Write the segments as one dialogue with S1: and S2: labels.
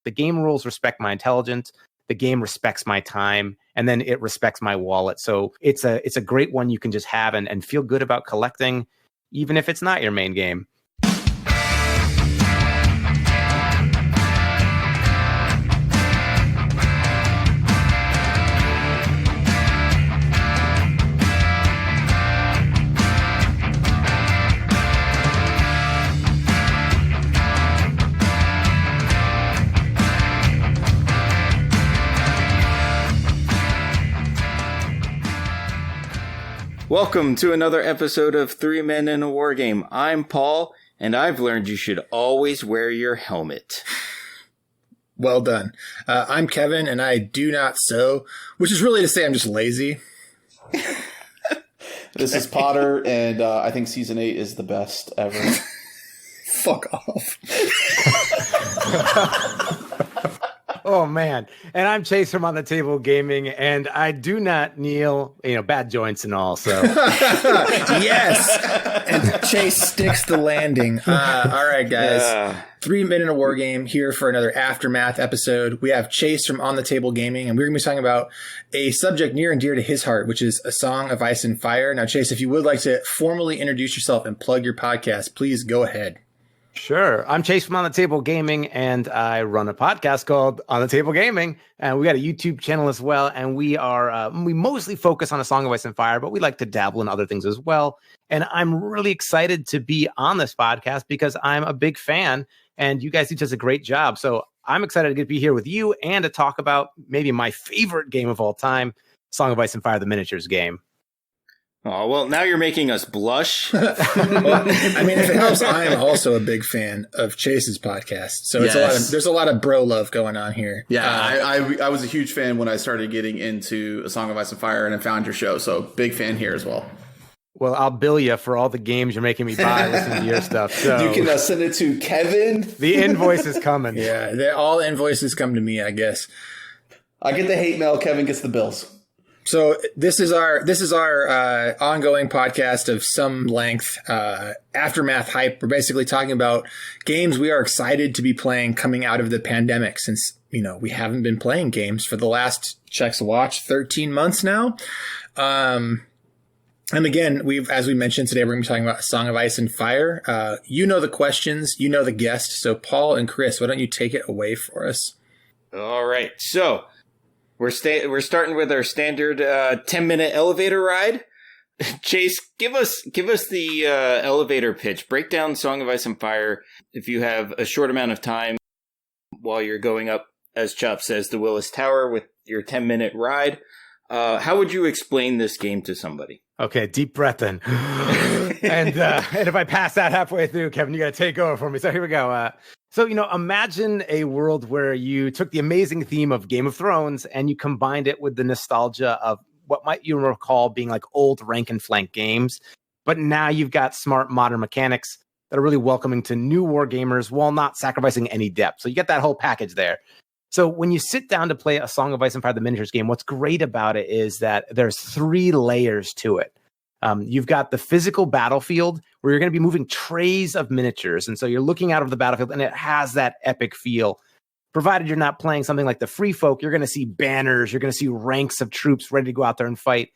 S1: the game rules respect my intelligence, the game respects my time, and then it respects my wallet. So it's a great one you can just have and feel good about collecting, even if it's not your main game.
S2: Welcome to another episode of Three Men in a War Game. I'm Paul, and I've learned you should always wear your helmet.
S3: Well done. I'm Kevin, and I do not sew, which is really to say I'm just lazy.
S4: This is Potter, and I think Season 8 is the best ever.
S3: Fuck off.
S1: Oh, man. And I'm Chase from On the Table Gaming, and I do not kneel, bad joints and all, so.
S3: Yes. And Chase sticks the landing. All right, guys. 3 Men in a War Game here for another Aftermath episode. We have Chase from On the Table Gaming, and we're going to be talking about a subject near and dear to his heart, which is A Song of Ice and Fire. Now, Chase, if you would like to formally introduce yourself and plug your podcast, please go ahead.
S1: Sure. I'm Chase from On the Table Gaming, and I run a podcast called On the Table Gaming, and we got a YouTube channel as well, and we mostly focus on A Song of Ice and Fire, but we like to dabble in other things as well. And I'm really excited to be on this podcast because I'm a big fan, and you guys do just a great job. So I'm excited to be here with you and to talk about maybe my favorite game of all time, Song of Ice and Fire, the miniatures game.
S2: Oh, well, now you're making us blush.
S3: Well, I mean, if it helps, I am also a big fan of Chase's podcast. So there's a lot of bro love going on here.
S4: Yeah, I was a huge fan when I started getting into A Song of Ice and Fire, and I found your show. So big fan here as well.
S1: Well, I'll bill you for all the games you're making me buy listening to your stuff. So
S4: you can send it to Kevin.
S1: The invoice is coming.
S3: Yeah, all invoices come to me, I guess.
S4: I get the hate mail. Kevin gets the bills.
S3: So this is our ongoing podcast of some length, Aftermath hype. We're basically talking about games we are excited to be playing coming out of the pandemic, since we haven't been playing games for the last checks watch 13 months now. And again, as we mentioned today, we're going to be talking about A Song of Ice and Fire. The questions, the guest. So Paul and Chris, why don't you take it away for us?
S2: All right, so. We're starting with our standard 10-minute elevator ride. Chase, give us the elevator pitch. Break down Song of Ice and Fire. If you have a short amount of time while you're going up, as Chop says, the Willis Tower with your 10-minute ride, how would you explain this game to somebody?
S1: Okay, deep breath in. and if I pass that halfway through, Kevin, you got to take over for me. So here we go. So, imagine a world where you took the amazing theme of Game of Thrones and you combined it with the nostalgia of what might you recall being like old rank and flank games. But now you've got smart modern mechanics that are really welcoming to new war gamers while not sacrificing any depth. So you get that whole package there. So when you sit down to play A Song of Ice and Fire, the miniatures game, what's great about it is that there's 3 layers to it. You've got the physical battlefield where you're going to be moving trays of miniatures. And so you're looking out of the battlefield and it has that epic feel. Provided you're not playing something like the Free Folk, you're going to see banners, you're going to see ranks of troops ready to go out there and fight.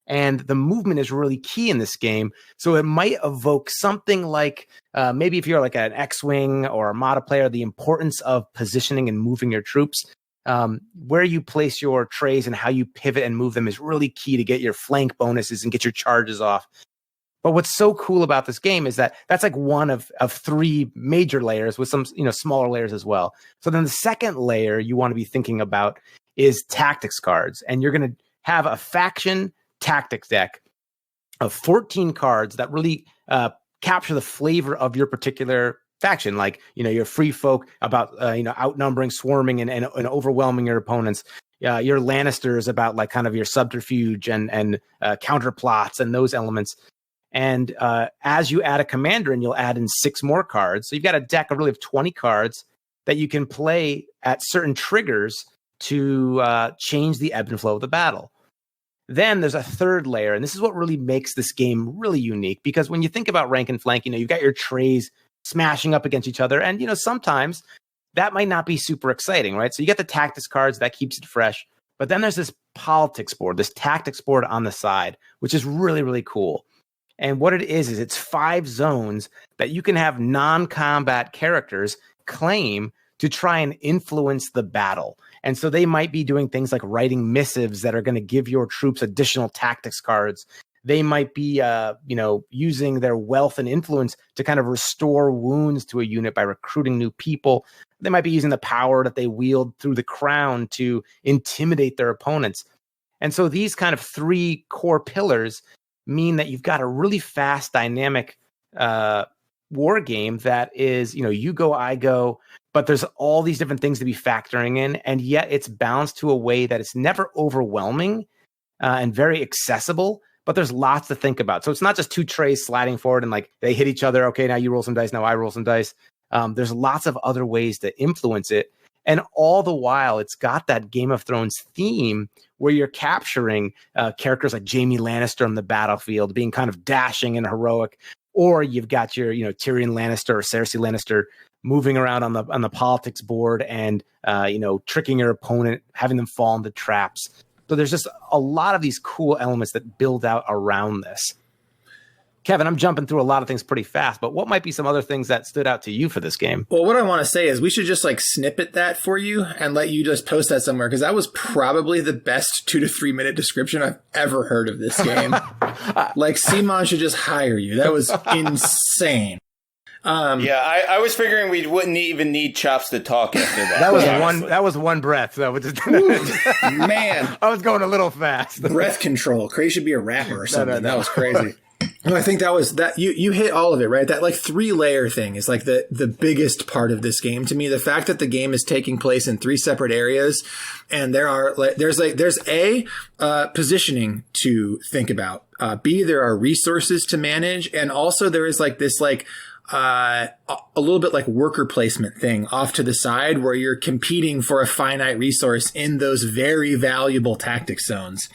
S1: And the movement is really key in this game. So it might evoke something like maybe if you're like an X-Wing or Armada player, the importance of positioning and moving your troops. Where you place your trays and how you pivot and move them is really key to get your flank bonuses and get your charges off. But what's so cool about this game is that that's like one of 3 major layers with some smaller layers as well. So then the second layer you want to be thinking about is tactics cards. And you're going to have a faction tactics deck of 14 cards that really capture the flavor of your particular faction, like your Free Folk about outnumbering, swarming, and overwhelming your opponents. Your Lannisters about like kind of your subterfuge and counter plots and those elements. And as you add a commander, and you'll add in 6 more cards, so you've got a deck of really of 20 cards that you can play at certain triggers to change the ebb and flow of the battle. Then there's a third layer, and this is what really makes this game really unique, because when you think about rank and flank, you've got your trays smashing up against each other. And, sometimes that might not be super exciting, right? So you get the tactics cards, that keeps it fresh. But then there's this politics board, this tactics board on the side, which is really, really cool. And what it is it's 5 zones that you can have non-combat characters claim to try and influence the battle. And so they might be doing things like writing missives that are going to give your troops additional tactics cards. They might be, using their wealth and influence to kind of restore wounds to a unit by recruiting new people. They might be using the power that they wield through the crown to intimidate their opponents. And so these kind of 3 core pillars mean that you've got a really fast, dynamic war game that is, you go, I go, but there's all these different things to be factoring in. And yet it's balanced to a way that it's never overwhelming and very accessible. But there's lots to think about. So it's not just 2 trays sliding forward and like they hit each other. Okay, now you roll some dice. Now I roll some dice. There's lots of other ways to influence it. And all the while, it's got that Game of Thrones theme where you're capturing characters like Jaime Lannister on the battlefield, being kind of dashing and heroic. Or you've got your, Tyrion Lannister or Cersei Lannister moving around on the politics board and, tricking your opponent, having them fall into traps. So there's just a lot of these cool elements that build out around this. Kevin, I'm jumping through a lot of things pretty fast, but what might be some other things that stood out to you for this game?
S3: Well, what I want to say is we should just like snippet that for you and let you just post that somewhere, because that was probably the best 2 to 3 minute description I've ever heard of this game. Like Simon should just hire you. That was insane.
S2: I was figuring we wouldn't even need Chops to talk after that.
S1: That was one breath. So
S3: man,
S1: I was going a little fast.
S3: Breath control. Crazy should be a rapper or something. No. That was crazy. No, I think that was that you hit all of it, right? That like 3-layer thing is like the biggest part of this game to me. The fact that the game is taking place in 3 separate areas, and there's A, positioning to think about. B, there are resources to manage, and also there is like this like a little bit like worker placement thing off to the side where you're competing for a finite resource in those very valuable tactic zones.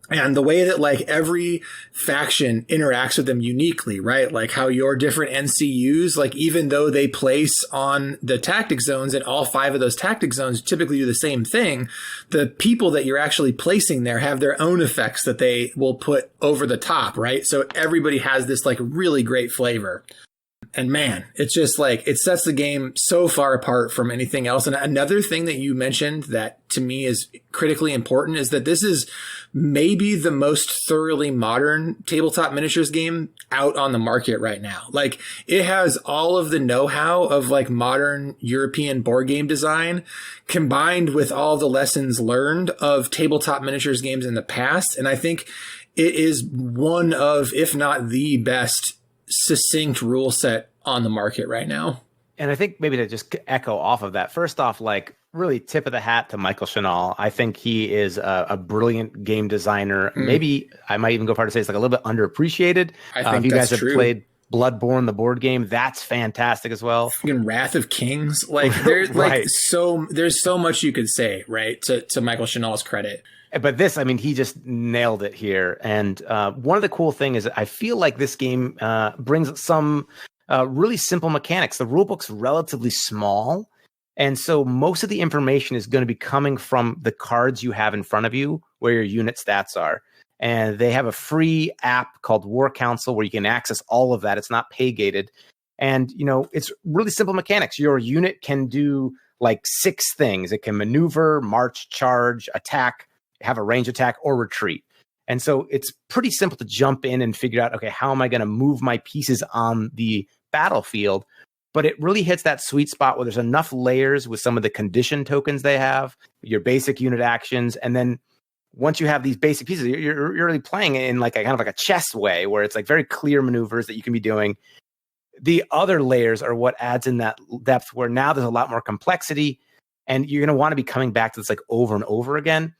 S3: And the way that like every faction interacts with them uniquely, right? Like how your different NCUs, like even though they place on the tactic zones and all 5 of those tactic zones typically do the same thing, the people that you're actually placing there have their own effects that they will put over the top, right? So everybody has this like really great flavor. And man, it's just like, it sets the game so far apart from anything else. And another thing that you mentioned that to me is critically important is that this is maybe the most thoroughly modern tabletop miniatures game out on the market right now. Like it has all of the know-how of like modern European board game design combined with all the lessons learned of tabletop miniatures games in the past. And I think it is one of, if not the best, succinct rule set on the market right now.
S1: And I think maybe to just echo off of that, first off, like really tip of the hat to Michael Chanel. I think he is a brilliant game designer. Maybe I might even go far to say it's like a little bit underappreciated.
S3: I think
S1: if you guys have
S3: true.
S1: played Bloodborne, the board game, that's fantastic as well.
S3: Fucking Wrath of Kings. Like there's
S1: Right.
S3: there's so much you could say, right? To Michael Chanel's credit.
S1: But this, I mean, he just nailed it here. And one of the cool things is I feel like this game brings some really simple mechanics. The rulebook's relatively small. And so most of the information is going to be coming from the cards you have in front of you where your unit stats are. And they have a free app called War Council where you can access all of that. It's not pay gated. And, it's really simple mechanics. Your unit can do like 6 things. It can maneuver, march, charge, attack, have a range attack, or retreat. And so it's pretty simple to jump in and figure out, okay, how am I going to move my pieces on the battlefield? But it really hits that sweet spot where there's enough layers with some of the condition tokens they have, your basic unit actions. And then once you have these basic pieces, you're really playing in like a kind of like a chess way where it's like very clear maneuvers that you can be doing. The other layers are what adds in that depth where now there's a lot more complexity and you're going to want to be coming back to this like over and over again.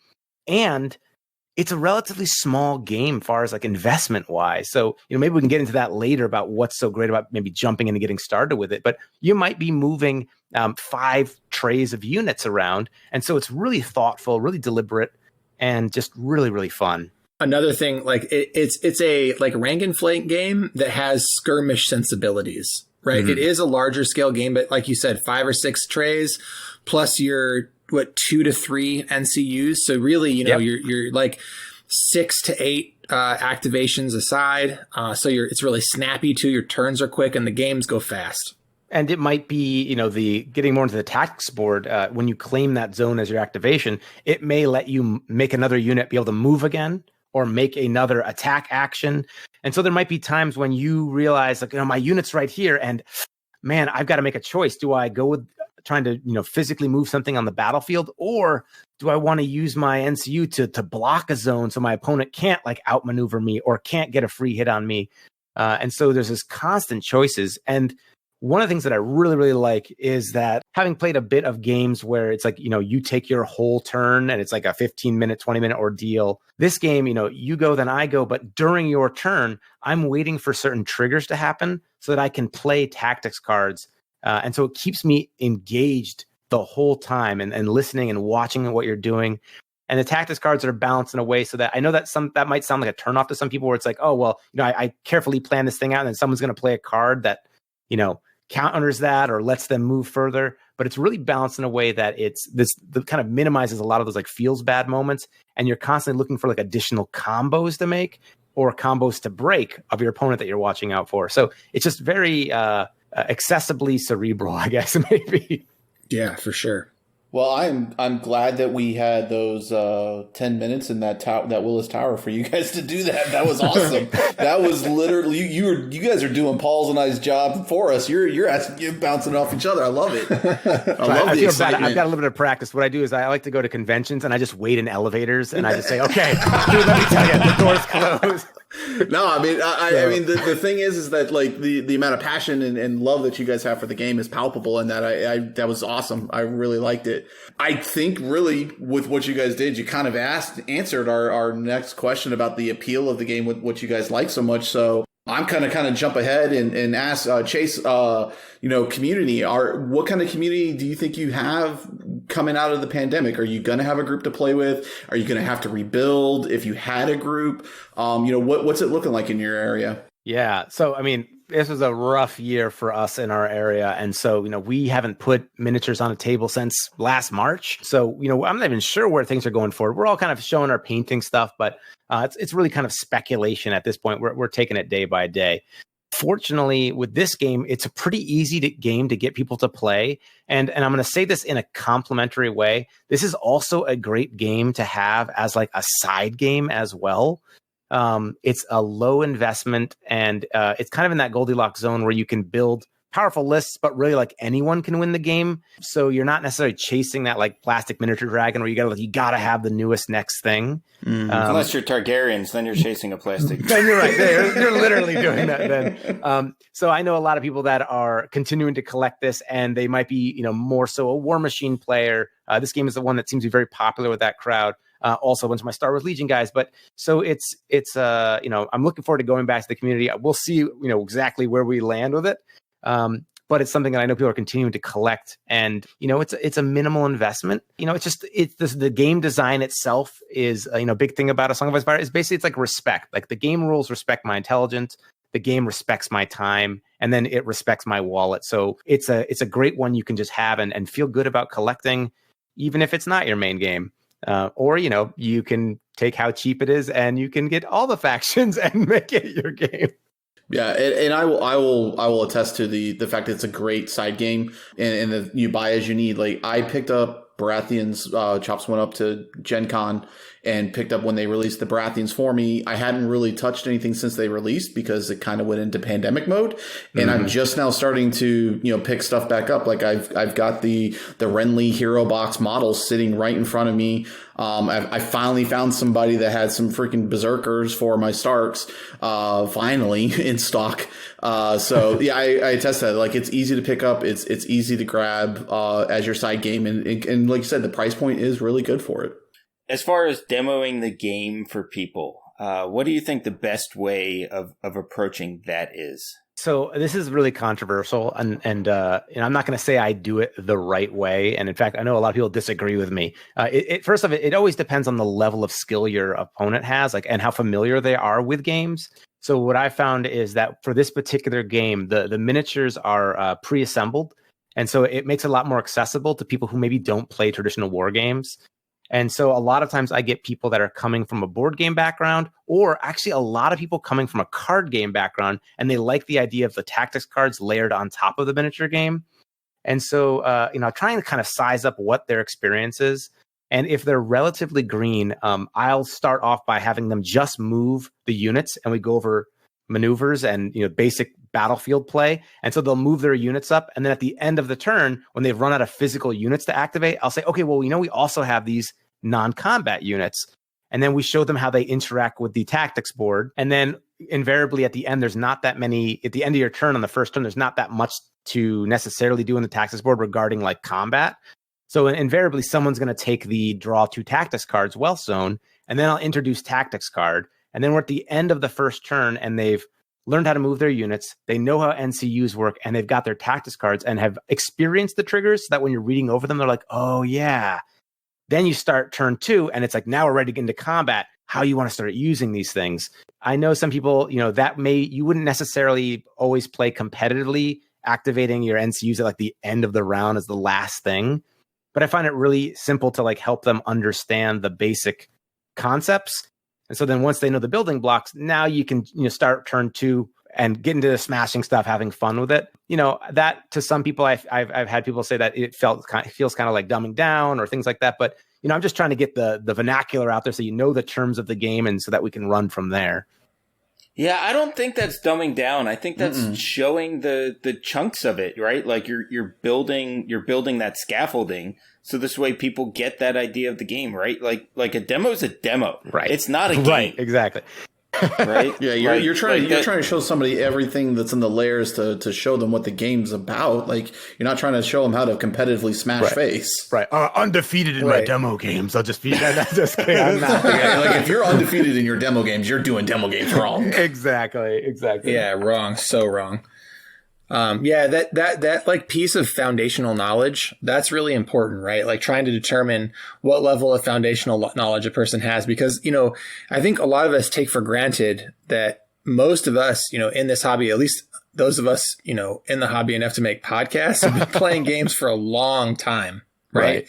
S1: And it's a relatively small game as far as like investment wise. So, maybe we can get into that later about what's so great about maybe jumping in and getting started with it. But you might be moving 5 trays of units around. And so it's really thoughtful, really deliberate, and just really, really fun.
S3: Another thing, like it's a like rank and flank game that has skirmish sensibilities. right? It is a larger scale game, but like you said, 5 or 6 trays plus your 2 to 3 NCUs. So really, you're like 6 to 8 activations aside. So it's really snappy too. Your turns are quick and the games go fast.
S1: And it might be, the getting more into the tactics board, when you claim that zone as your activation, it may let you make another unit be able to move again or make another attack action. And so there might be times when you realize, like, my unit's right here and man, I've got to make a choice. Do I go with trying to, physically move something on the battlefield, or do I want to use my NCU to block a zone so my opponent can't like outmaneuver me or can't get a free hit on me? And so there's this constant choices. And one of the things that I really, really like is that having played a bit of games where it's like, you take your whole turn and it's like a 15-minute, 20-minute ordeal. This game, you go, then I go. But during your turn, I'm waiting for certain triggers to happen so that I can play tactics cards. And so it keeps me engaged the whole time and listening and watching what you're doing. And the tactics cards are balanced in a way so that I know that that might sound like a turnoff to some people where it's like, oh, well, I carefully plan this thing out and then someone's going to play a card that, counters that or lets them move further. But it's really balanced in a way that that kind of minimizes a lot of those like feels bad moments. And you're constantly looking for like additional combos to make or combos to break of your opponent that you're watching out for. So it's just very excessively cerebral, I guess, maybe.
S3: Yeah, for sure.
S4: Well, I'm glad that we had those 10 minutes in that Willis Tower for you guys to do that. That was awesome. That was literally you guys are doing Paul's and I's job for us. You're bouncing off each other. I love it.
S1: I feel bad. I've got a little bit of practice. What I do is I like to go to conventions and I just wait in elevators and I just say, okay, dude, let me tell you, the door's closed.
S4: No, I mean, the thing is that like the amount of passion and love that you guys have for the game is palpable, and that that was awesome. I really liked it. I think really with what you guys did, you kind of answered our next question about the appeal of the game with what you guys like so much. So I'm kind of jump ahead and ask Chase, community. What kind of community do you think you have coming out of the pandemic? Are you going to have a group to play with? Are you going to have to rebuild if you had a group? What's it looking like in your area?
S1: Yeah. So, I mean, this was a rough year for us in our area. And so, we haven't put miniatures on a table since last March. So, I'm not even sure where things are going forward. We're all kind of showing our painting stuff, but it's really kind of speculation at this point. We're taking it day by day. Fortunately, with this game, it's a pretty easy game to get people to play. And I'm going to say this in a complimentary way. This is also a great game to have as like a side game as well. It's a low investment and it's kind of in that Goldilocks zone where you can build powerful lists, but really like anyone can win the game. So you're not necessarily chasing that like plastic miniature dragon where you gotta have the newest next thing.
S2: Unless you're Targaryens, then you're chasing a plastic.
S1: Then you're right. You're literally doing that then. So I know a lot of people that are continuing to collect this and they might be, more so a War Machine player. This game is the one that seems to be very popular with that crowd. Also a bunch of my Star Wars Legion guys, but so it's I'm looking forward to going back to the community. We'll see, exactly where we land with it. But it's something that I know people are continuing to collect, and it's a minimal investment. The game design itself is big thing about A Song of Ice and Fire is basically it's like respect. Like the game rules respect my intelligence, the game respects my time, and then it respects my wallet. So it's a great one you can just have and feel good about collecting, even if it's not your main game. Or you can take how cheap it is and you can get all the factions and make it your game.
S4: Yeah, and I will attest to the fact that it's a great side game and that you buy as you need. Like I picked up Baratheons, Chops went up to Gen Con and picked up when they released the Baratheons for me. I hadn't really touched anything since they released because it kind of went into pandemic mode. And I'm just now starting to, pick stuff back up. Like I've got the Renly Hero Box models sitting right in front of me. I finally found somebody that had some freaking berserkers for my Starks, finally in stock. So yeah, I attest that. Like it's easy to pick up. It's easy to grab, as your side game. And like you said, the price point is really good for it.
S2: As far as demoing the game for people, what do you think the best way of approaching that is?
S1: So this is really controversial, and I'm not going to say I do it the right way. And in fact, I know a lot of people disagree with me. First of it always depends on the level of skill your opponent has, and how familiar they are with games. So what I found is that for this particular game, the miniatures are pre-assembled. And so it makes it a lot more accessible to people who maybe don't play traditional war games. And so a lot of times I get people that are coming from a board game background, or actually a lot of people coming from a card game background, and they like the idea of the tactics cards layered on top of the miniature game. And so, trying to kind of size up what their experience is. And if they're relatively green, I'll start off by having them just move the units, and we go over maneuvers and basic battlefield play. And so they'll move their units up, and then at the end of the turn, when they've run out of physical units to activate, I'll say, okay, well, we also have these non-combat units. And then we show them how they interact with the tactics board. And then invariably at the end, there's not that many, at the end of your turn on the first turn, there's not that much to necessarily do in the tactics board regarding like combat. So invariably someone's going to take the draw 2 tactics cards, Wealth Zone, and then I'll introduce tactics card. And then we're at the end of the first turn and they've learned how to move their units. They know how NCUs work, and they've got their tactics cards and have experienced the triggers so that when you're reading over them, they're like, oh yeah. Then you start turn 2 and it's like, now we're ready to get into combat. How you want to start using these things. I know some people, you wouldn't necessarily always play competitively, activating your NCUs at like the end of the round as the last thing. But I find it really simple to like help them understand the basic concepts. And so then once they know the building blocks, now you can start turn 2 and get into the smashing stuff, having fun with it. That to some people, I've had people say that it feels kind of like dumbing down or things like that. But I'm just trying to get the vernacular out there so the terms of the game, and so that we can run from there.
S2: Yeah, I don't think that's dumbing down. I think that's showing the chunks of it, right? Like you're building that scaffolding, so this way people get that idea of the game, right? Like a demo is a demo,
S1: right?
S2: It's not a game,
S1: right? Exactly.
S2: Right?
S4: Yeah, you're trying to show somebody everything that's in the layers to show them what the game's about. Like you're not trying to show them how to competitively smash face.
S1: Right. Undefeated in my demo games. I'll just be just kidding. I'm not.
S4: Like if you're undefeated in your demo games, you're doing demo games wrong.
S1: Exactly.
S3: Yeah, wrong. So wrong. That like piece of foundational knowledge, that's really important, right? Like trying to determine what level of foundational knowledge a person has, because, I think a lot of us take for granted that most of us, in this hobby, at least those of us, in the hobby enough to make podcasts, have been playing games for a long time. Right.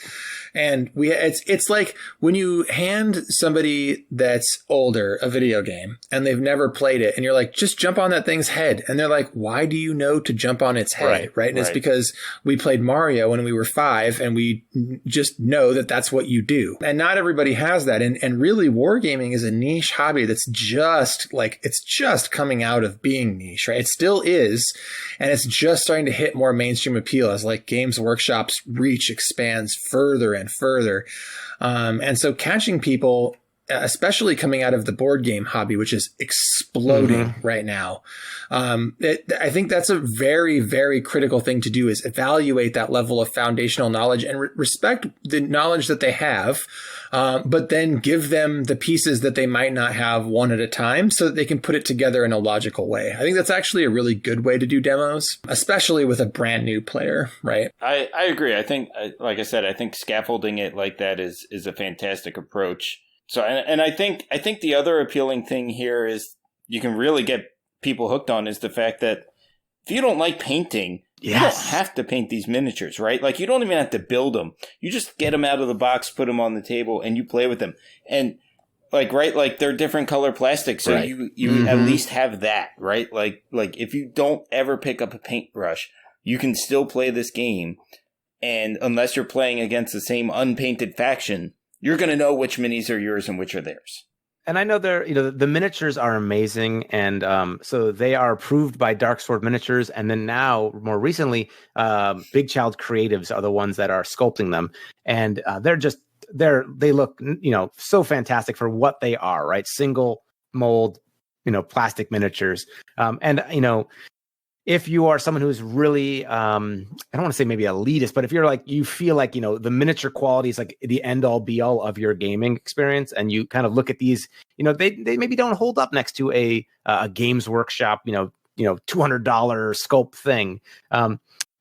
S3: And it's like when you hand somebody that's older a video game and they've never played it, and you're like, just jump on that thing's head. And they're like, why do you know to jump on its head? Right. And it's because we played Mario when we were 5 and we just know that that's what you do. And not everybody has that. And really wargaming is a niche hobby that's just like, it's just coming out of being niche, right? It still is. And it's just starting to hit more mainstream appeal as like Games Workshop's reach expands further and further. And so catching people, especially coming out of the board game hobby, which is exploding right now. I think that's a very, very critical thing to do, is evaluate that level of foundational knowledge and respect the knowledge that they have, but then give them the pieces that they might not have one at a time so that they can put it together in a logical way. I think that's actually a really good way to do demos, especially with a brand new player, right?
S2: I agree. I think, like I said, I think scaffolding it like that is a fantastic approach. So, and I think the other appealing thing here is you can really get people hooked on is the fact that if you don't like painting, you don't have to paint these miniatures, right? Like you don't even have to build them. You just get them out of the box, put them on the table, and you play with them. And like they're different color plastic, so you at least have that, right? Like if you don't ever pick up a paintbrush, you can still play this game, and unless you're playing against the same unpainted faction, you're going to know which minis are yours and which are theirs.
S1: And I know the miniatures are amazing. And so they are approved by Dark Sword Miniatures. And then now, more recently, Big Child Creatives are the ones that are sculpting them. And they look, so fantastic for what they are, right? Single mold, plastic miniatures. If you are someone who's really, I don't want to say maybe elitist, but if you're like, you feel like, the miniature quality is like the end all be all of your gaming experience, and you kind of look at these, they maybe don't hold up next to a Games Workshop, $200 sculpt thing.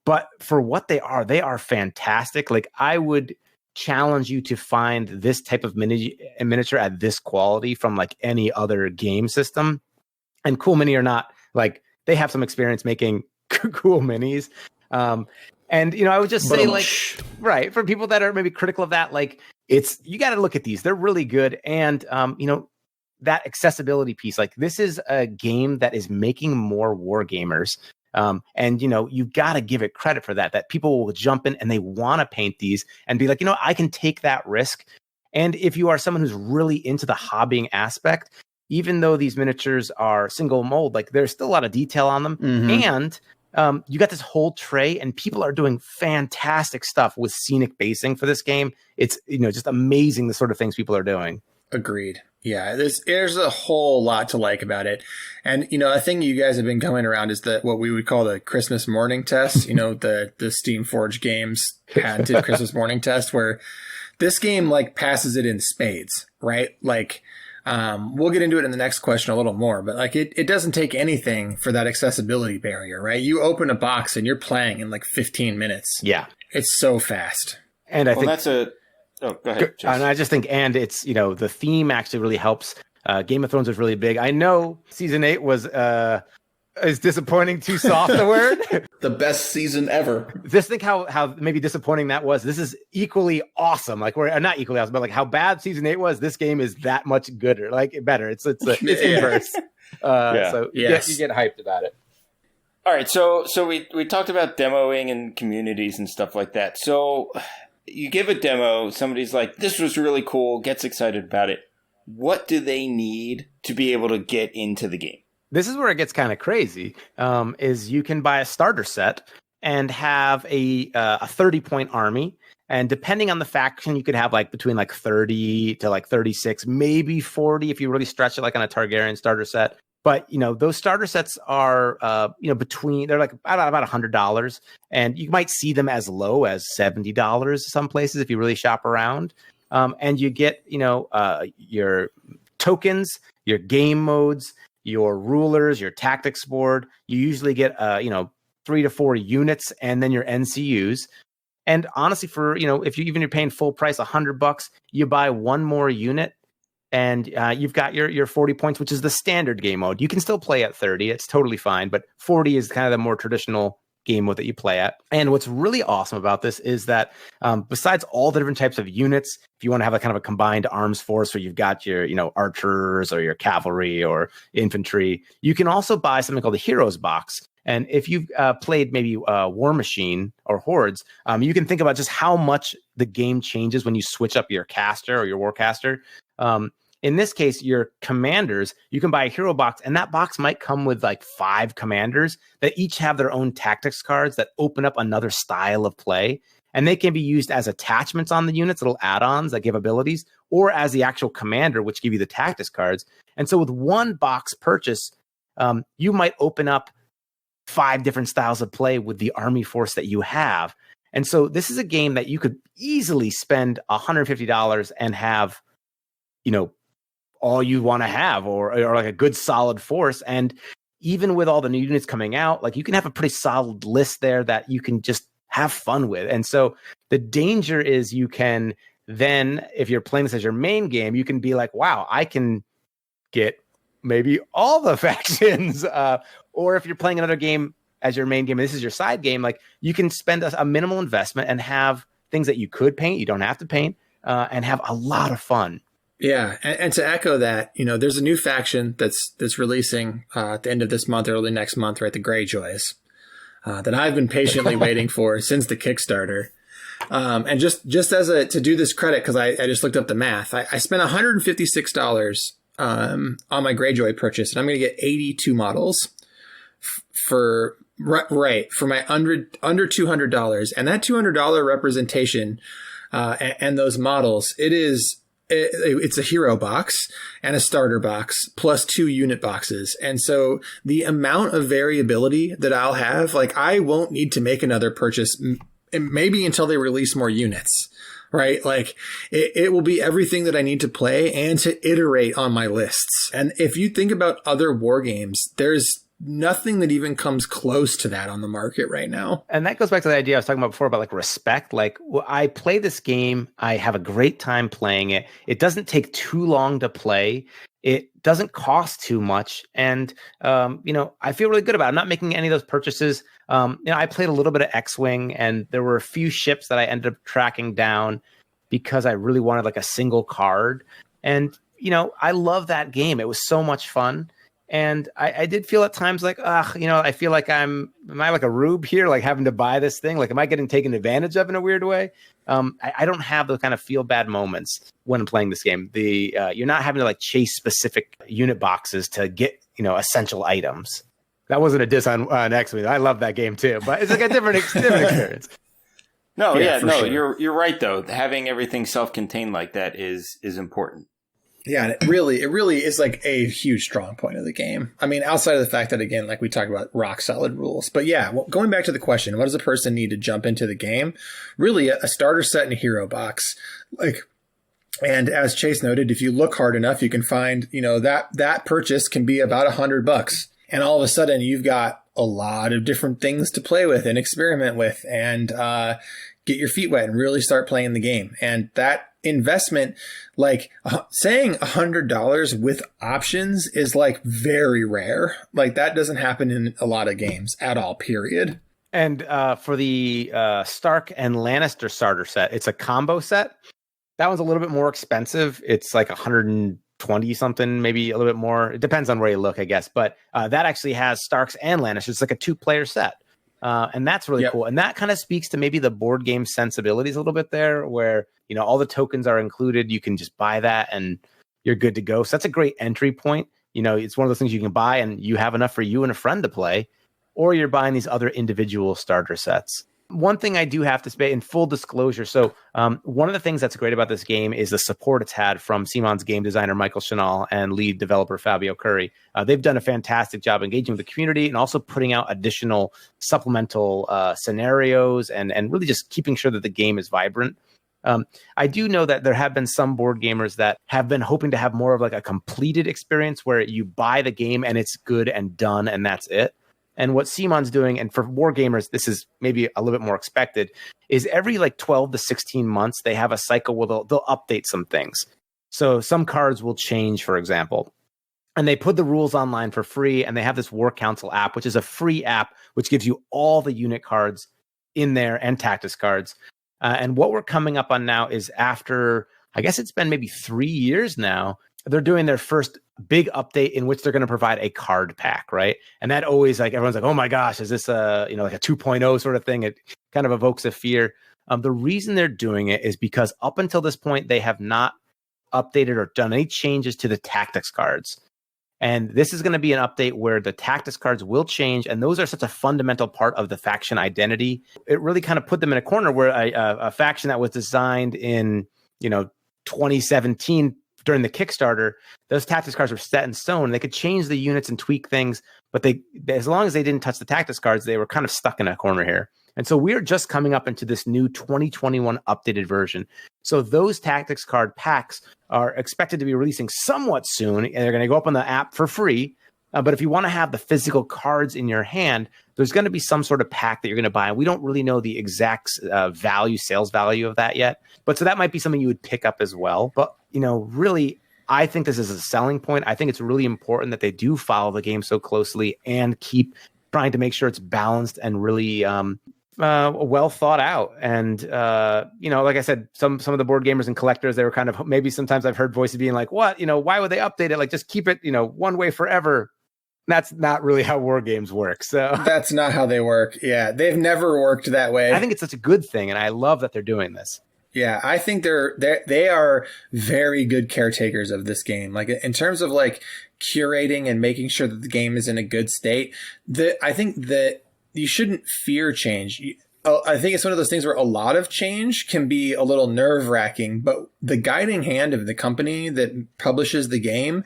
S1: But for what they are fantastic. Like I would challenge you to find this type of miniature at this quality from like any other game system. And Cool Mini or not, like they have some experience making cool minis. And I would just say, like, right, for people that are maybe critical of that, like, you got to look at these. They're really good. And that accessibility piece, like, this is a game that is making more war gamers. And you've got to give it credit for that people will jump in and they want to paint these and be like, I can take that risk. And if you are someone who's really into the hobbying aspect, even though these miniatures are single mold, like there's still a lot of detail on them. And you got this whole tray, and people are doing fantastic stuff with scenic basing for this game. It's just amazing the sort of things people are doing.
S3: Agreed. Yeah, there's a whole lot to like about it. And, a thing you guys have been going around is what we would call the Christmas morning test, the Steam Forge games patented Christmas morning test, where this game like passes it in spades, right? Like, we'll get into it in the next question a little more, but like it doesn't take anything for that accessibility barrier, right? You open a box and you're playing in like 15 minutes.
S1: Yeah.
S3: It's so fast.
S1: And I think
S2: that's oh, go ahead.
S1: And I just think, and it's, the theme actually really helps. Game of Thrones was really big. I know season 8 was, is disappointing too soft a word.
S4: The best season ever.
S1: Just think how maybe disappointing that was. This is equally awesome. Like, we're not equally awesome, but like how bad season 8 was. This game is that much gooder, like better. It's inverse. So you get hyped about it.
S2: All right, so we talked about demoing and communities and stuff like that. So you give a demo, somebody's like, "This was really cool," gets excited about it. What do they need to be able to get into the game?
S1: This is where it gets kind of crazy, is you can buy a starter set and have a 30-point army. And depending on the faction, you could have like between like 30 to like 36, maybe 40 if you really stretch it, like on a Targaryen starter set. But, those starter sets are, they're like about $100. And you might see them as low as $70 some places if you really shop around. And you get, your tokens, your game modes, your rulers, your tactics board. You usually get 3 to 4 units, and then your NCUs. And honestly, for if you're paying full price $100, you buy one more unit, and you've got your 40 points, which is the standard game mode. You can still play at 30; it's totally fine. But 40 is kind of the more traditional game mode that you play at. And what's really awesome about this is that besides all the different types of units, if you want to have a kind of a combined arms force where you've got your, archers or your cavalry or infantry, you can also buy something called the Heroes Box. And if you've played maybe War Machine or Hordes, you can think about just how much the game changes when you switch up your caster or your warcaster. In this case, your commanders, you can buy a hero box, and that box might come with like 5 commanders that each have their own tactics cards that open up another style of play. And they can be used as attachments on the units, little add-ons that give abilities, or as the actual commander, which give you the tactics cards. And so with one box purchase, you might open up 5 different styles of play with the army force that you have. And so this is a game that you could easily spend $150 and have, all you want to have, or like a good solid force. And even with all the new units coming out, like you can have a pretty solid list there that you can just have fun with. And so the danger is you can then, if you're playing this as your main game, you can be like, wow, I can get maybe all the factions. Or if you're playing another game as your main game, and this is your side game, like you can spend a minimal investment and have things that you could paint, you don't have to paint, and have a lot of fun.
S3: Yeah, and to echo that, there's a new faction that's releasing at the end of this month, early next month, right? The Greyjoys, that I've been patiently waiting for since the Kickstarter. And just to do this credit, because I just looked up the math, I spent $156 on my Greyjoy purchase, and I'm going to get 82 models for my under $200, and that $200 representation and those models, it's a hero box and a starter box plus 2 unit boxes. And so the amount of variability that I'll have, like I won't need to make another purchase maybe until they release more units, right? Like it will be everything that I need to play and to iterate on my lists. And if you think about other war games, there's nothing that even comes close to that on the market right now.
S1: And that goes back to the idea I was talking about before about like respect. Like I play this game, I have a great time playing it. It doesn't take too long to play. It doesn't cost too much. And, I feel really good about it. I'm not making any of those purchases. I played a little bit of X-Wing, and there were a few ships that I ended up tracking down because I really wanted like a single card. And, I love that game. It was so much fun. And I did feel at times like, I feel like am I like a rube here, like having to buy this thing? Like, am I getting taken advantage of in a weird way? I don't have those kind of feel bad moments when I'm playing this game. You're not having to like chase specific unit boxes to get, essential items. That wasn't a diss on X-Wing. I love that game too, but it's like a different experience.
S2: No,
S3: Sure.
S2: you're right though. Having everything self-contained like that is important.
S3: Yeah, and it really is like a huge strong point of the game. I mean, outside of the fact that, again, like we talked about, rock solid rules. But yeah, well, going back to the question, what does a person need to jump into the game? Really, a starter set and a hero box. And as Chase noted, if you look hard enough, you can find, that purchase can be about $100. And all of a sudden, you've got a lot of different things to play with and experiment with and get your feet wet and really start playing the game. And that investment, like saying $100 with options, is like very rare. Like that doesn't happen in a lot of games at all, period.
S1: And for the Stark and Lannister starter set, it's a combo set. That one's a little bit more expensive. It's like 120 something, maybe a little bit more. It depends on where you look, I guess. But that actually has Starks and Lannister. It's like a 2-player set. And that's really cool. And that kind of speaks to maybe the board game sensibilities a little bit there, where, all the tokens are included. You can just buy that and you're good to go. So that's a great entry point. It's one of those things you can buy and you have enough for you and a friend to play, or you're buying these other individual starter sets. One thing I do have to say in full disclosure. So one of the things that's great about this game is the support it's had from CMON's game designer, Michael Chanel, and lead developer, Fabio Curry. They've done a fantastic job engaging with the community and also putting out additional supplemental scenarios and really just keeping sure that the game is vibrant. I do know that there have been some board gamers that have been hoping to have more of like a completed experience where you buy the game and it's good and done and that's it. And what CMON's doing, and for war gamers, this is maybe a little bit more expected, is every like 12 to 16 months, they have a cycle where they'll update some things. So some cards will change, for example. And they put the rules online for free, and they have this War Council app, which is a free app, which gives you all the unit cards in there and tactics cards. And what we're coming up on now is after, I guess it's been maybe 3 years now, they're doing their first big update in which they're going to provide a card pack, right? And that always, like, everyone's like, oh my gosh, is this like a 2.0 sort of thing? It kind of evokes a fear. The reason they're doing it is because up until this point, they have not updated or done any changes to the tactics cards. And this is going to be an update where the tactics cards will change. And those are such a fundamental part of the faction identity. It really kind of put them in a corner where a faction that was designed in, 2017 during the Kickstarter, those tactics cards were set in stone. They could change the units and tweak things, but they, as long as they didn't touch the tactics cards, they were kind of stuck in a corner here. And so we are just coming up into this new 2021 updated version. So those tactics card packs are expected to be releasing somewhat soon, and they're going to go up on the app for free. But if you want to have the physical cards in your hand, there's going to be some sort of pack that you're going to buy. We don't really know the exact sales value of that yet. But so that might be something you would pick up as well. But, really, I think this is a selling point. I think it's really important that they do follow the game so closely and keep trying to make sure it's balanced and really well thought out. And, like I said, some of the board gamers and collectors, they were kind of, maybe sometimes I've heard voices being like, what, why would they update it? Like, just keep it, one way forever. That's not really how war games work. So
S3: that's not how they work. Yeah. They've never worked that way.
S1: I think it's such a good thing. And I love that they're doing this.
S3: Yeah, I think they are very good caretakers of this game. Like in terms of like curating and making sure that the game is in a good state, I think that you shouldn't fear change. I think it's one of those things where a lot of change can be a little nerve-wracking, but the guiding hand of the company that publishes the game,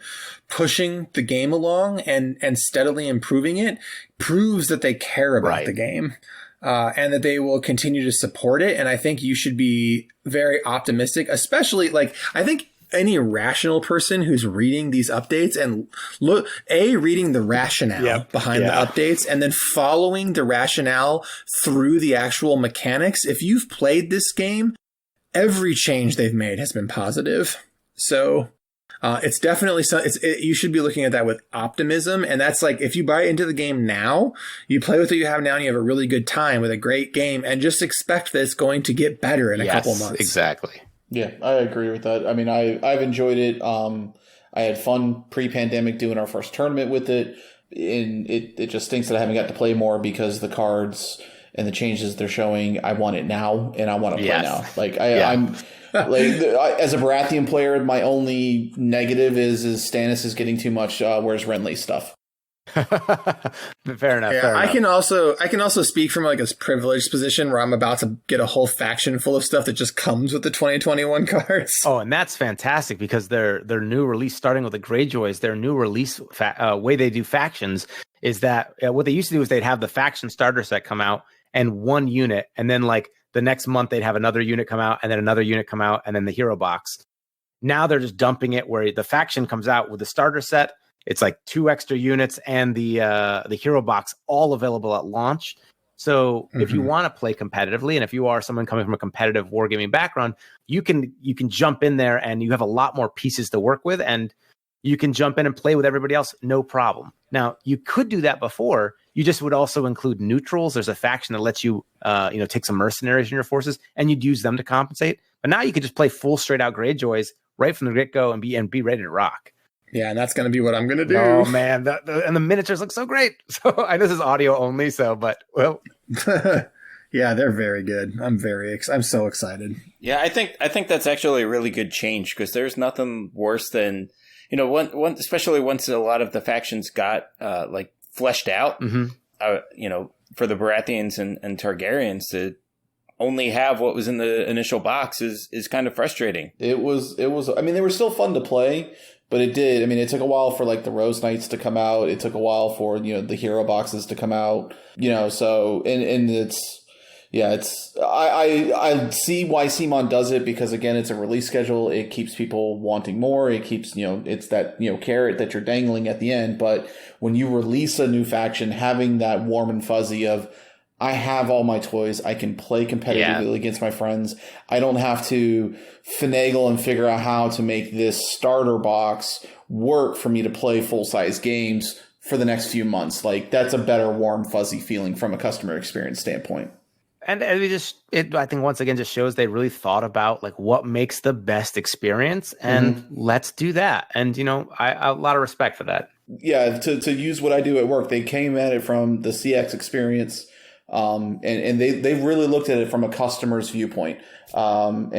S3: pushing the game along and steadily improving it, proves that they care about the game. And that they will continue to support it. And I think you should be very optimistic, especially like, I think any rational person who's reading these updates and reading the rationale behind the updates and then following the rationale through the actual mechanics. If you've played this game, every change they've made has been positive. So It's definitely you should be looking at that with optimism. And that's like, if you buy into the game now, you play with what you have now and you have a really good time with a great game, and just expect that it's going to get better in a couple months.
S1: Exactly.
S4: Yeah, I agree with that. I mean, I've enjoyed it. I had fun pre-pandemic doing our first tournament with it. And it just stinks that I haven't got to play more because the cards and the changes they're showing, I want it now and I want to play now. Like I'm like as a Baratheon player, my only negative is Stannis is getting too much where's Renly stuff.
S1: Fair enough.
S3: Yeah,
S1: fair enough.
S3: I can also speak from like a privileged position where I'm about to get a whole faction full of stuff that just comes with the 2021 cards.
S1: Oh, and that's fantastic because their new release, starting with the Greyjoys, their new release way they do factions is that what they used to do is they'd have the faction starter set come out and one unit, and then like the next month they'd have another unit come out, and then another unit come out, and then the hero box. Now they're just dumping it where the faction comes out with the starter set. It's like 2 extra units and the hero box all available at launch. So if you want to play competitively, and if you are someone coming from a competitive wargaming background, you can jump in there and you have a lot more pieces to work with, and you can jump in and play with everybody else, no problem. Now, you could do that before. You just would also include neutrals. There's a faction that lets you take some mercenaries in your forces, and you'd use them to compensate. But now you could just play full straight out Greyjoys right from the get-go and be ready to rock.
S3: Yeah, and that's going to be what I'm going to do.
S1: Oh, man. And the miniatures look so great. So I know this is audio only, but well.
S3: Yeah, they're very good. I'm so excited.
S2: Yeah, I think that's actually a really good change, because there's nothing worse than, especially once a lot of the factions got fleshed out, for the Baratheons and Targaryens to only have what was in the initial box is kind of frustrating.
S4: It was, I mean, they were still fun to play, but it took a while for like the Rose Knights to come out. It took a while for, the hero boxes to come out, so, and I see why CMON does it, because again, it's a release schedule. It keeps people wanting more. It keeps, it's that, carrot that you're dangling at the end. But when you release a new faction, having that warm and fuzzy of, I have all my toys. I can play competitively against my friends. I don't have to finagle and figure out how to make this starter box work for me to play full-size games for the next few months. Like, that's a better warm, fuzzy feeling from a customer experience standpoint.
S1: And it I think once again just shows they really thought about like what makes the best experience, and let's do that. And I a lot of respect for that.
S4: Yeah, to use what I do at work, they came at it from the CX experience. And they really looked at it from a customer's viewpoint. I love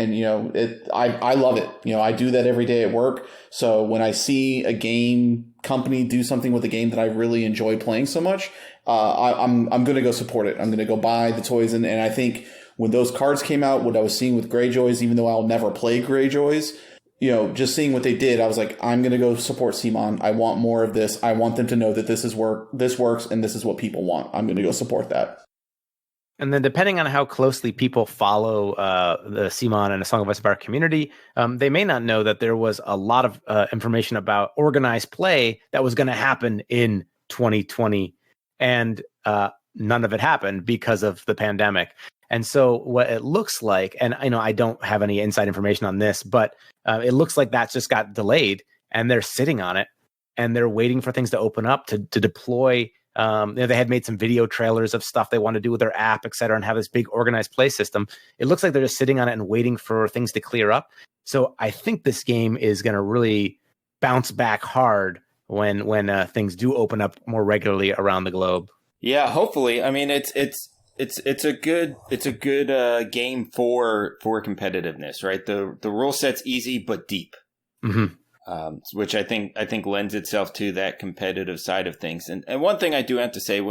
S4: it. I do that every day at work. So when I see a game company do something with a game that I really enjoy playing so much, I'm going to go support it. I'm going to go buy the toys. And I think when those cards came out, what I was seeing with Greyjoys, even though I'll never play Greyjoys, just seeing what they did, I was like, I'm going to go support CMON. I want more of this. I want them to know that this works and this is what people want. I'm going to go support that.
S1: And then depending on how closely people follow the CMON and A Song of Ice and Fire community, they may not know that there was a lot of information about organized play that was going to happen in 2020. And none of it happened because of the pandemic. And so what it looks like, and I don't have any inside information on this, but it looks like that just got delayed and they're sitting on it and they're waiting for things to open up to deploy. They had made some video trailers of stuff they want to do with their app, et cetera, and have this big organized play system. It looks like they're just sitting on it and waiting for things to clear up. So I think this game is going to really bounce back hard when things do open up more regularly around the globe.
S2: Yeah, hopefully. I mean, it's a good game for competitiveness, right? The rule set's easy but deep. Mm-hmm. Which I think lends itself to that competitive side of things. And one thing I do have to say,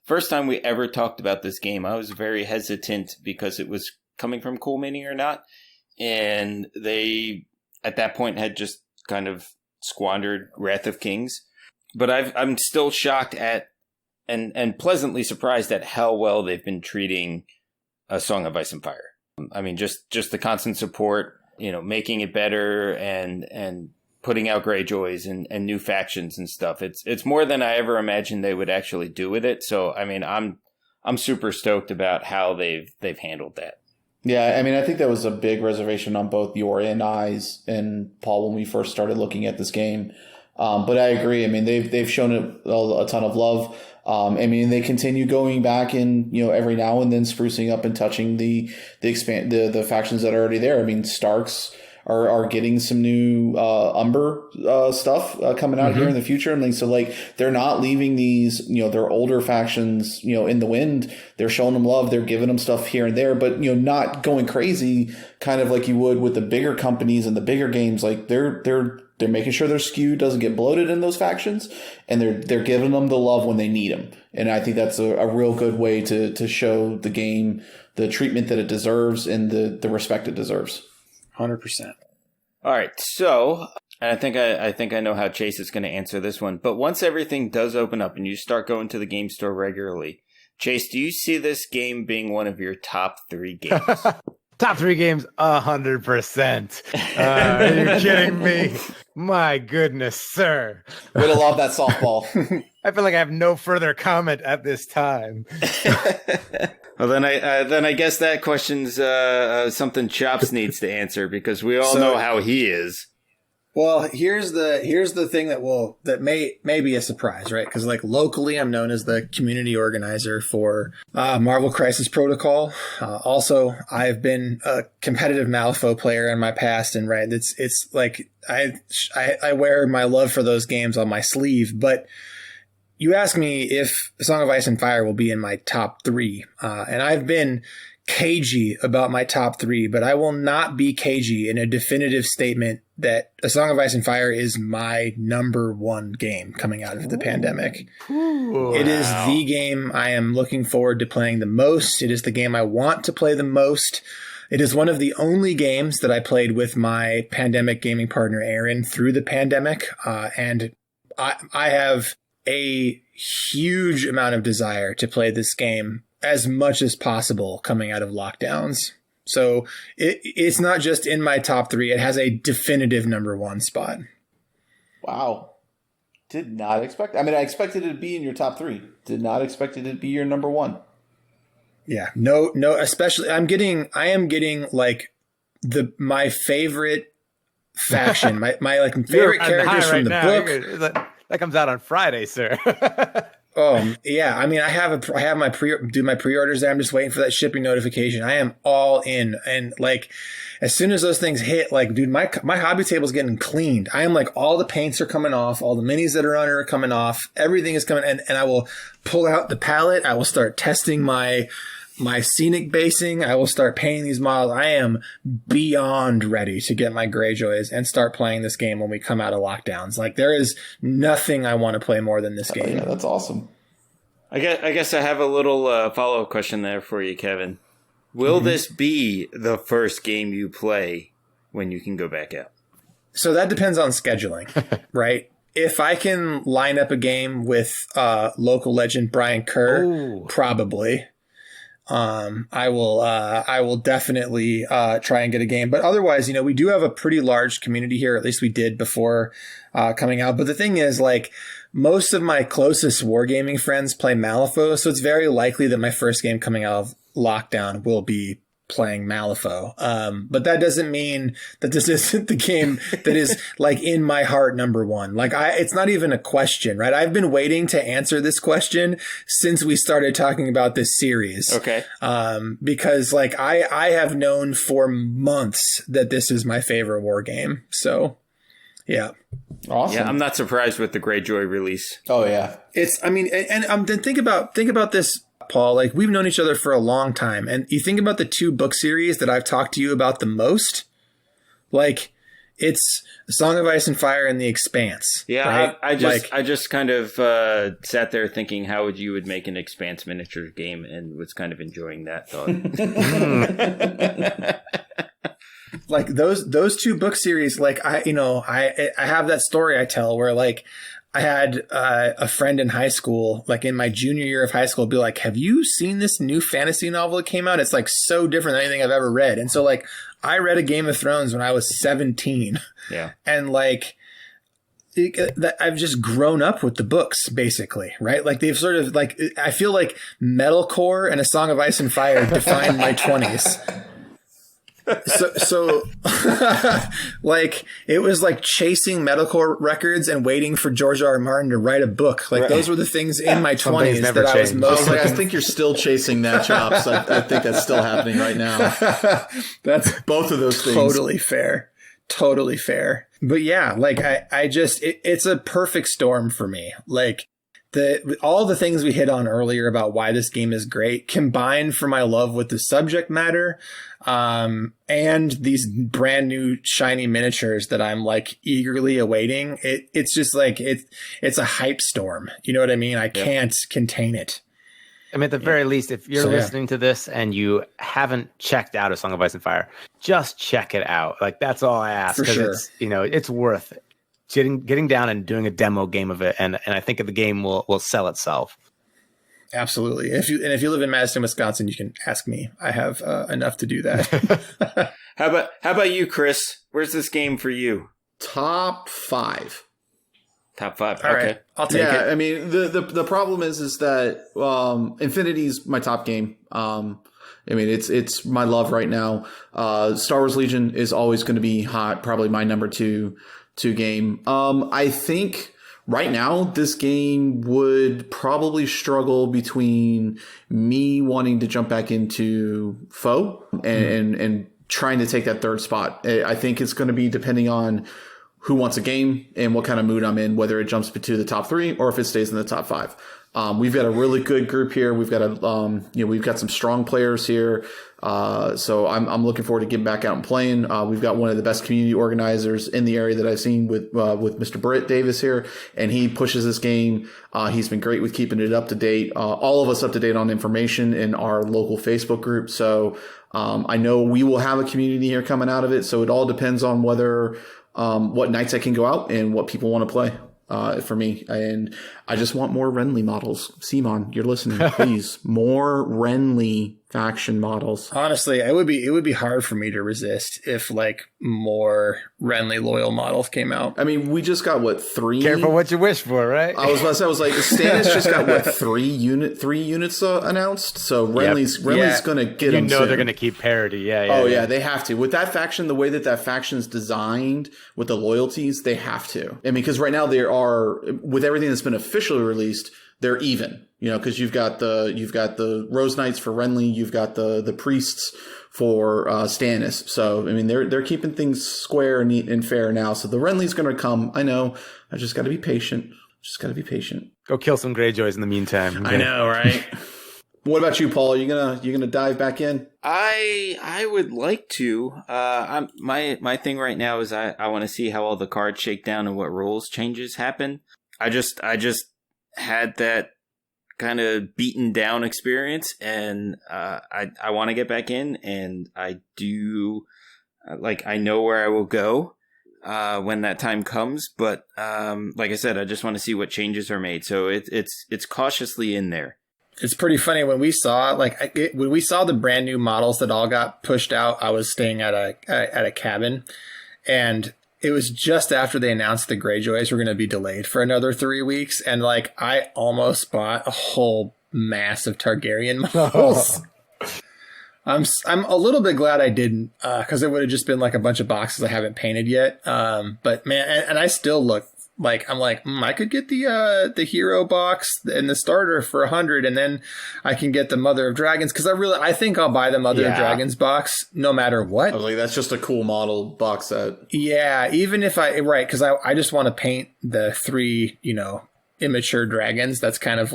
S2: first time we ever talked about this game, I was very hesitant because it was coming from Cool Mini or not. And they, at that point, had just kind of squandered Wrath of Kings. But I'm still shocked at and pleasantly surprised at how well they've been treating A Song of Ice and Fire. I mean, just the constant support, making it better and putting out Greyjoys and new factions and stuff. It's more than I ever imagined they would actually do with it. So, I mean, I'm super stoked about how they've handled that.
S4: Yeah, I mean, I think that was a big reservation on both your and I's and Paul when we first started looking at this game. But I agree. I mean, they've shown it a ton of love. I mean, they continue going back and, every now and then sprucing up and touching the factions that are already there. I mean, Starks are getting some new Umber stuff coming out here in the future. And so they're not leaving these, their older factions, in the wind. They're showing them love. They're giving them stuff here and there, but, not going crazy kind of like you would with the bigger companies and the bigger games. Like they're making sure their SKU doesn't get bloated in those factions, and they're giving them the love when they need them. And I think that's a real good way to show the game the treatment that it deserves and the respect it deserves.
S3: 100%.
S2: All right, so I think I know how Chase is going to answer this one. But once everything does open up and you start going to the game store regularly, Chase, do you see this game being one of your top 3 games?
S1: Top 3 games, 100%. Are you kidding me? My goodness, sir.
S4: Way to lob that softball.
S1: I feel like I have no further comment at this time.
S2: Well, then I guess that question's something Chops needs to answer, because we all know how he is.
S3: Well, here's the thing that may be a surprise, right? Because locally, I'm known as the community organizer for Marvel Crisis Protocol. Also, I've been a competitive Malifaux player in my past, and right, it's like I wear my love for those games on my sleeve. But you ask me if Song of Ice and Fire will be in my top 3, and I've been cagey about my top 3, but I will not be cagey in a definitive statement that A Song of Ice and Fire is my number 1 game coming out of the pandemic.
S1: Ooh,
S3: it is the game I am looking forward to playing the most. It is the game I want to play the most. It is one of the only games that I played with my pandemic gaming partner, Aaron, through the pandemic. And I have a huge amount of desire to play this game as much as possible coming out of lockdowns. So it's not just in my top 3. It has a definitive number 1 spot.
S4: Wow. Did not expect. I mean, I expected it to be in your top 3. Did not expect it to be your number 1.
S3: Yeah. No, especially I am getting my favorite faction, my favorite characters from the book.
S1: That comes out on Friday, sir.
S3: Oh yeah, I mean, I have my pre-orders there. I'm just waiting for that shipping notification. I am all in, and as soon as those things hit, dude, my hobby table is getting cleaned. I am all the paints are coming off, all the minis that are on it are coming off, everything is coming, and I will pull out the palette. I will start testing my scenic basing. I will start painting these models. I am beyond ready to get my Greyjoys and start playing this game when we come out of lockdowns. There is nothing I want to play more than this game.
S4: Yeah, that's awesome.
S2: I guess I have a little follow-up question there for you, Kevin. Will this be the first game you play when you can go back out?
S3: So that depends on scheduling, right? If I can line up a game with local legend Brian Kerr, probably. I will definitely try and get a game. But otherwise, we do have a pretty large community here. At least we did before coming out. But the thing is, most of my closest wargaming friends play Malifaux, so it's very likely that my first game coming out of lockdown will be playing Malifaux. But that doesn't mean that this isn't the game that is in my heart number 1. It's not even a question, right? I've been waiting to answer this question since we started talking about this series.
S2: Okay.
S3: Because I have known for months that this is my favorite war game. So yeah.
S4: Awesome.
S2: Yeah, I'm not surprised with the Greyjoy release.
S4: Oh yeah.
S3: Then think about this, Paul. We've known each other for a long time, and you think about the 2 book series that I've talked to you about the most. It's Song of Ice and Fire and The Expanse.
S2: Yeah,
S3: right?
S2: I just kind of sat there thinking how you would make an Expanse miniature game, and was kind of enjoying that thought.
S3: Those 2 book series, I have that story I tell where I had a friend in high school, in my junior year of high school, be like, have you seen this new fantasy novel that came out? It's so different than anything I've ever read. And so I read a Game of Thrones when I was 17.
S2: Yeah.
S3: And I've just grown up with the books, basically, right? They've sort of I feel like metalcore and A Song of Ice and Fire defined my 20s. So like it was like chasing medical records and waiting for George R. R. Martin to write a book. Like those were the things in my 20s that I was
S1: changed.
S3: most.
S4: I think you're still chasing that, Chops. I think that's still happening right now.
S3: That's
S4: Both of those things.
S3: totally fair. Totally fair. But yeah, like I just it's a perfect storm for me. Like all the things we hit on earlier about why this game is great combined for my love with the subject matter, and these brand new shiny miniatures that I'm like eagerly awaiting. It's just like it's a hype storm. You know what I mean? I can't contain it.
S1: I mean, at the very least, if you're listening to this and you haven't checked out A Song of Ice and Fire, just check it out. Like that's all I ask.
S3: For sure.
S1: It's, it's worth it. Getting down and doing a demo game of it, and I think the game will sell itself.
S3: Absolutely. If you live in Madison, Wisconsin, you can ask me. I have enough to do that.
S2: How about you, Chris? Where's this game for you?
S4: Top 5.
S2: Top 5.
S3: All
S2: okay.
S3: right, I'll take it.
S4: I mean, the problem is that Infinity's my top game. I mean, it's my love right now. Star Wars Legion is always going to be hot, probably my number two game. I think right now this game would probably struggle between me wanting to jump back into Foe and trying to take that third spot. I think it's going to be depending on who wants a game and what kind of mood I'm in, whether it jumps to the top 3 or if it stays in the top 5. We've got a really good group here. We've got we've got some strong players here. So I'm looking forward to getting back out and playing. We've got one of the best community organizers in the area that I've seen with Mr. Britt Davis here, and he pushes this game. He's been great with keeping it up to date. All of us up to date on information in our local Facebook group. So, I know we will have a community here coming out of it. So it all depends on whether, what nights I can go out and what people want to play. For me, and I just want more Renly models. Simon, you're listening, please. More Renly faction models.
S3: Honestly, it would be hard for me to resist if like more Renly loyal models came out.
S4: I mean, we just got 3?
S1: Careful what you wish for, right?
S4: I was like, Stannis just got 3 units announced. So Renly's going to get them.
S1: They're going to keep parity. Yeah,
S4: they have to. With that faction, the way that faction's designed with the loyalties, they have to. I mean, because right now they are, with everything that's been officially released, they're even. Because you've got the Rose Knights for Renly, you've got the priests for Stannis. So I mean, they're keeping things square and neat and fair now. So the Renly's going to come. I know. I just got to be patient.
S1: Go kill some Greyjoys in the meantime.
S3: I know, right?
S4: What about you, Paul? Are you gonna dive back in?
S2: I would like to. My thing right now is I want to see how all the cards shake down and what rules changes happen. I just had that kind of beaten down experience, and I want to get back in, and I do I know where I will go when that time comes, but like I said, I just want to see what changes are made, so it's cautiously in there.
S3: It's pretty funny when we saw when we saw the brand new models that all got pushed out. I was staying at a cabin, and it was just after they announced the Greyjoys were going to be delayed for another 3 weeks, and I almost bought a whole mass of Targaryen models. I'm a little bit glad I didn't, because it would have just been a bunch of boxes I haven't painted yet. But man, and I still look I could get the hero box and the starter for 100, and then I can get the Mother of Dragons, because I think I'll buy the Mother of Dragons box no matter what.
S4: I was like, that's just a cool model box set.
S3: Yeah, even if because I just want to paint the 3 immature dragons. That's kind of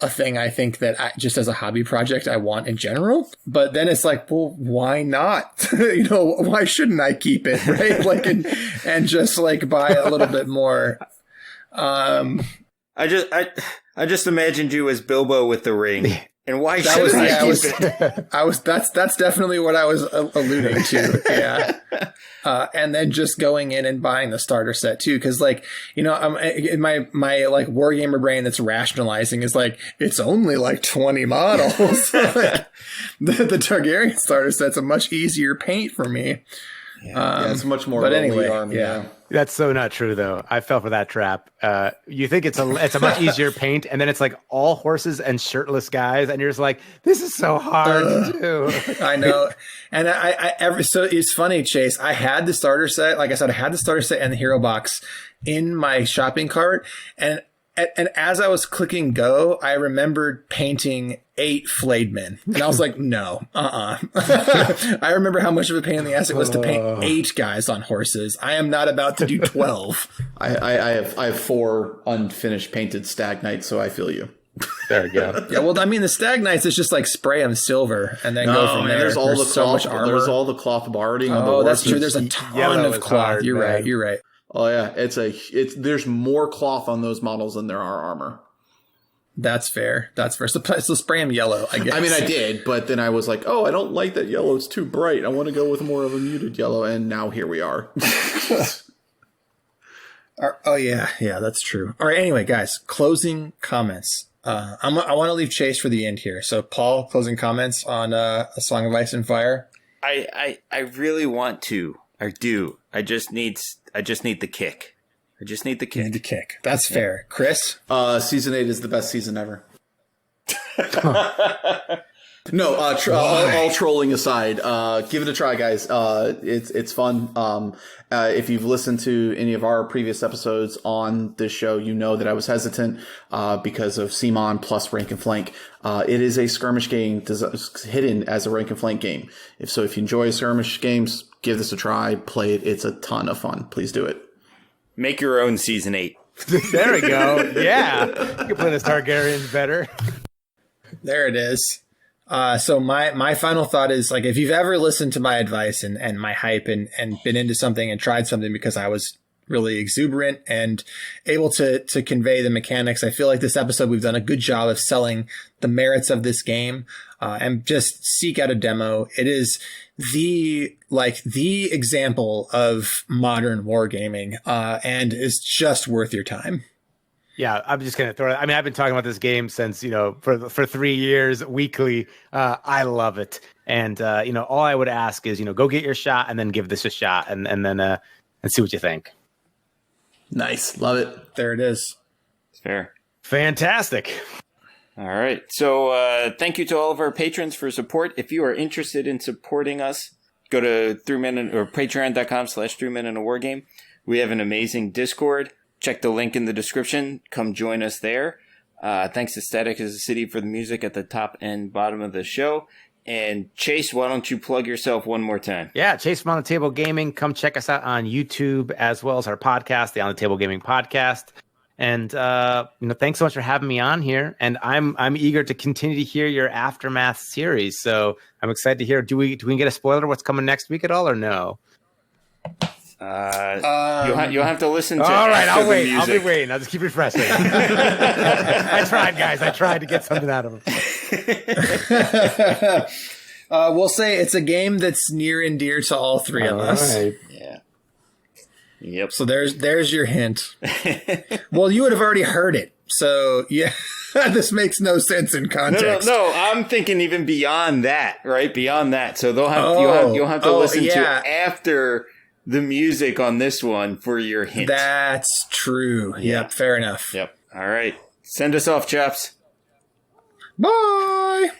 S3: a thing I think that just as a hobby project I want in general. But then it's well, why not? Why shouldn't I keep it, right? and just buy a little bit more.
S2: I just imagined you as Bilbo with the ring. And why should I keep it?
S3: That's definitely what I was alluding to. Yeah. And then just going in and buying the starter set too. Cause I'm in my wargamer brain that's rationalizing is it's only 20 models. The Targaryen starter set's a much easier paint for me.
S4: It's much more.
S3: But
S4: of a
S3: anyway,
S4: lead army,
S3: yeah.
S1: That's so not true, though. I fell for that trap. You think it's a much easier paint, and then it's like all horses and shirtless guys, and you're just like, this is so hard to do.
S3: I know. And so it's funny, Chase. I had the starter set. Like I said, I had the starter set and the hero box in my shopping cart. And as I was clicking go, I remembered painting 8 flayed men. And I was like, no, I remember how much of a pain in the ass it was to paint 8 guys on horses. I am not about to do 12.
S4: I have 4 unfinished painted stag knights, so I feel you.
S1: There we go.
S3: Yeah, well, I mean, the stag knights is just like spray them silver and then go from there.
S4: There's all the
S3: so
S4: cloth.
S3: much armor.
S4: There's all the cloth barding on the
S3: Oh,
S4: horses.
S3: that's true. There's a ton
S1: Yellow
S3: of
S1: is
S3: cloth.
S1: hard,
S3: You're
S1: man.
S3: right. You're right.
S4: Oh yeah, there's more cloth on those models than there are armor.
S3: That's fair. So spray them yellow, I guess.
S4: I mean, I did, but then I was like, oh, I don't like that yellow. It's too bright. I want to go with more of a muted yellow, and now here we are.
S3: Oh yeah, that's true. All right. Anyway, guys, closing comments. I want to leave Chase for the end here. So, Paul, closing comments on A Song of Ice and Fire.
S2: I really want to. I do. I just need the kick. I just need the
S3: You need the kick. That's fair. Chris?
S4: Season 8 is the best season ever. No, all trolling aside, give it a try, guys. It's fun. If you've listened to any of our previous episodes on this show, you know that I was hesitant because of CMON plus rank and flank. It is a skirmish game hidden as a rank and flank game. If you enjoy skirmish games, give this a try. Play it. It's a ton of fun. Please do it.
S2: Make your own season 8.
S1: There we go. Yeah. You can play the Targaryens better.
S3: There it is. So my final thought is, like, if you've ever listened to my advice and my hype and been into something and tried something because I was really exuberant and able to convey the mechanics, I feel like this episode we've done a good job of selling the merits of this game, and just seek out a demo. It is the example of modern wargaming, and is just worth your time.
S1: Yeah, I'm just going to throw it. I mean, I've been talking about this game since, for 3 years weekly. I love it. And, all I would ask is, go get your shot and then give this a shot and then and see what you think.
S4: Nice. Love it.
S3: There it is.
S2: It's fair.
S1: Fantastic.
S2: All right. So thank you to all of our patrons for support. If you are interested in supporting us, go to patreon.com/3meninwargame. We have an amazing Discord. Check the link in the description. Come join us there. Thanks to Static as a City for the music at the top and bottom of the show. And Chase, why don't you plug yourself one more time?
S1: Yeah, Chase from On the Table Gaming. Come check us out on YouTube as well as our podcast, the On the Table Gaming Podcast. And thanks so much for having me on here. And I'm eager to continue to hear your Aftermath series. So I'm excited to hear. Do we get a spoiler what's coming next week at all, or no?
S2: You'll have to listen to.
S1: All right, I'll wait.
S2: Music.
S1: I'll be waiting. I'll just keep refreshing. I tried, guys. I tried to get something out of them.
S3: We'll say it's a game that's near and dear to all three of us.
S1: Right.
S2: Yeah. Yep.
S3: So there's your hint. Well, you would have already heard it. So yeah, this makes no sense in context.
S2: No, I'm thinking even beyond that, right? Beyond that. So you'll have to listen to after the music on this one for your hint.
S3: That's true.
S2: Yeah.
S3: Yep, fair enough.
S2: Yep. All right. Send us off, chaps.
S3: Bye.